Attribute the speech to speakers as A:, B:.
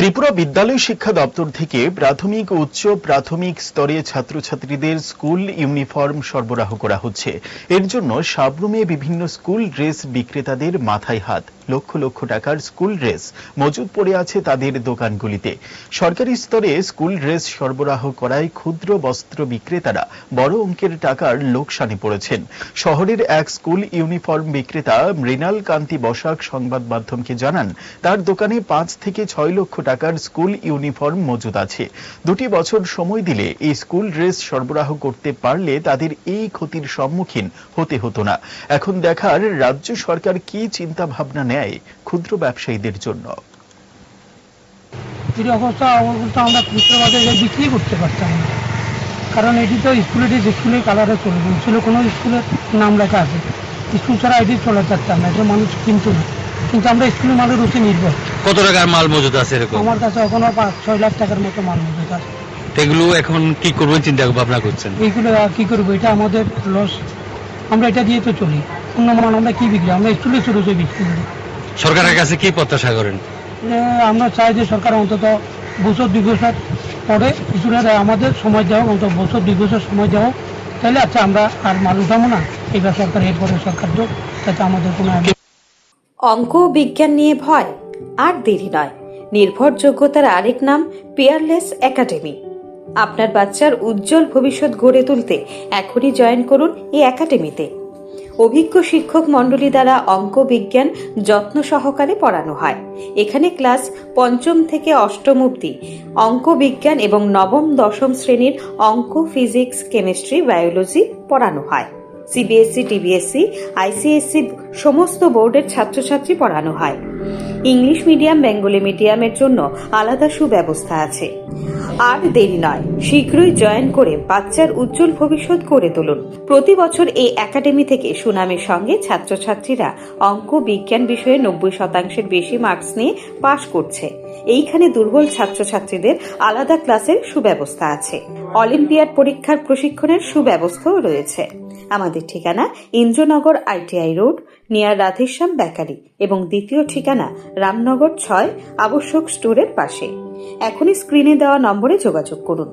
A: ত্রিপুরা বিদ্যালয় শিক্ষা দপ্তর থেকে প্রাথমিক ও উচ্চ প্রাথমিক স্তরে ছাত্রছাত্রীদের স্কুল ইউনিফর্ম সরবরাহ করা হচ্ছে। এর জন্য সাবরুমে বিভিন্ন স্কুল ড্রেস বিক্রেতাদের মাথায় হাত। লক্ষ লক্ষ টাকার স্কুল ড্রেস মজুদ পড়ে আছে তাদের দোকানগুলিতে। সরকারি স্তরে স্কুল ড্রেস সরবরাহ করায় ক্ষুদ্র বস্ত্র বিক্রেতারা বড় অঙ্কের টাকার লোকসানে পড়েছেন। শহরের এক স্কুল ইউনিফর্ম বিক্রেতা মৃণাল কান্তি বসাক সংবাদ মাধ্যমকে জানান, তার দোকানে 5 থেকে 6 লক্ষ টাকার স্কুল ইউনিফর্ম মজুদ আছে। 2 বছর সময় দিলে এই স্কুল ড্রেস সরবরাহ করতে পারলে তাদের এই ক্ষতির সম্মুখীন হতে হতো না। এখন দেখার রাজ্য সরকার কি চিন্তা ভাবনা নেয় ক্ষুদ্র ব্যবসায়ীদের জন্য।
B: এই অবস্থা আমরা খুচরো বাজারে বিক্রি করতে পারতাম না, কারণ এটি তো স্কুলের কালারে চলে ছিল, কোনো স্কুলের নাম লেখা আছে, স্কুল ছাড়া এটি চলে পারতাম না, এটা মানুষ কিনতো না। কিন্তু আমরা স্কুলের মালের উপরে নির্ভর।
C: কত টাকার মাল মজুদ আছে এরকম?
B: আমার কাছে এখনো 5-6 লাখ টাকার মতো মাল মজুদ আছে।
C: এগুলো এখন কি করবেন চিন্তা ভাবনা করছেন?
B: এইগুলো কি করবো, এটা আমাদের লস, আমরা এটা দিয়ে তো চলি। অন্য মাল আমরা কি বিক্রি, আমরা স্কুলে ছোটো বিক্রি করি।
C: সরকারের কাছে কি প্রত্যাশা করেন?
B: আমরা চাই যে সরকার অন্তত বছর 2 বছর পরে স্কুলের আমাদের সময় দেওয়া, অন্তত বছর 2 বছর সময় দেওয়া, তাহলে আচ্ছা আমরা আর মাল উঠাবো না। এবার সরকার এরপরে সরকার যোগ, তাতে আমাদের কোনো।
D: অঙ্ক ও বিজ্ঞান নিয়ে ভয় আর দেরি নয়। নির্ভরযোগ্যতার আরেক নাম পিয়ারলেস একাডেমি। আপনার বাচ্চার উজ্জ্বল ভবিষ্যৎ গড়ে তুলতে এখনই জয়েন করুন এই একাডেমিতে। অভিজ্ঞ শিক্ষক মণ্ডলী দ্বারা অঙ্ক বিজ্ঞান যত্ন সহকারে পড়ানো হয়। এখানে ক্লাস 5ম থেকে 8ম অবধি অঙ্ক বিজ্ঞান এবং 9ম 10ম শ্রেণীর অঙ্ক, ফিজিক্স, কেমিস্ট্রি, বায়োলজি পড়ানো হয়। সিবিএসসি, টিবিএসসি, আইসিএসসি সমস্ত বোর্ডের ছাত্রছাত্রী পড়ানো হয়। ইংলিশ মিডিয়াম, বেঙ্গলি মিডিয়ামের জন্য আলাদা সুব্যবস্থা আছে। আর দেরি নয়, শীঘ্রই জয়েন করে বাচ্চার উজ্জ্বল ভবিষ্যৎ গড়ে তুলুন। প্রতি বছর এই একাডেমি থেকে সুনামের সঙ্গে ছাত্রছাত্রীরা অঙ্ক বিজ্ঞান বিষয়ে 90% বেশি মার্কস নিয়ে পাশ করছে। এইখানে দুর্বল ছাত্রছাত্রীদের আলাদা ক্লাসের সুব্যবস্থা আছে। অলিম্পিয়াড পরীক্ষার প্রশিক্ষণের সুব্যবস্থাও রয়েছে। আমাদের ঠিকানা Indranagar ITI road, near Radheshyam bakery, এবং দ্বিতীয় ঠিকানা রামনগর 6 আবশ্যক স্টোরের পাশে। এখনই স্ক্রিনে দেওয়া নম্বরে যোগাযোগ করুন।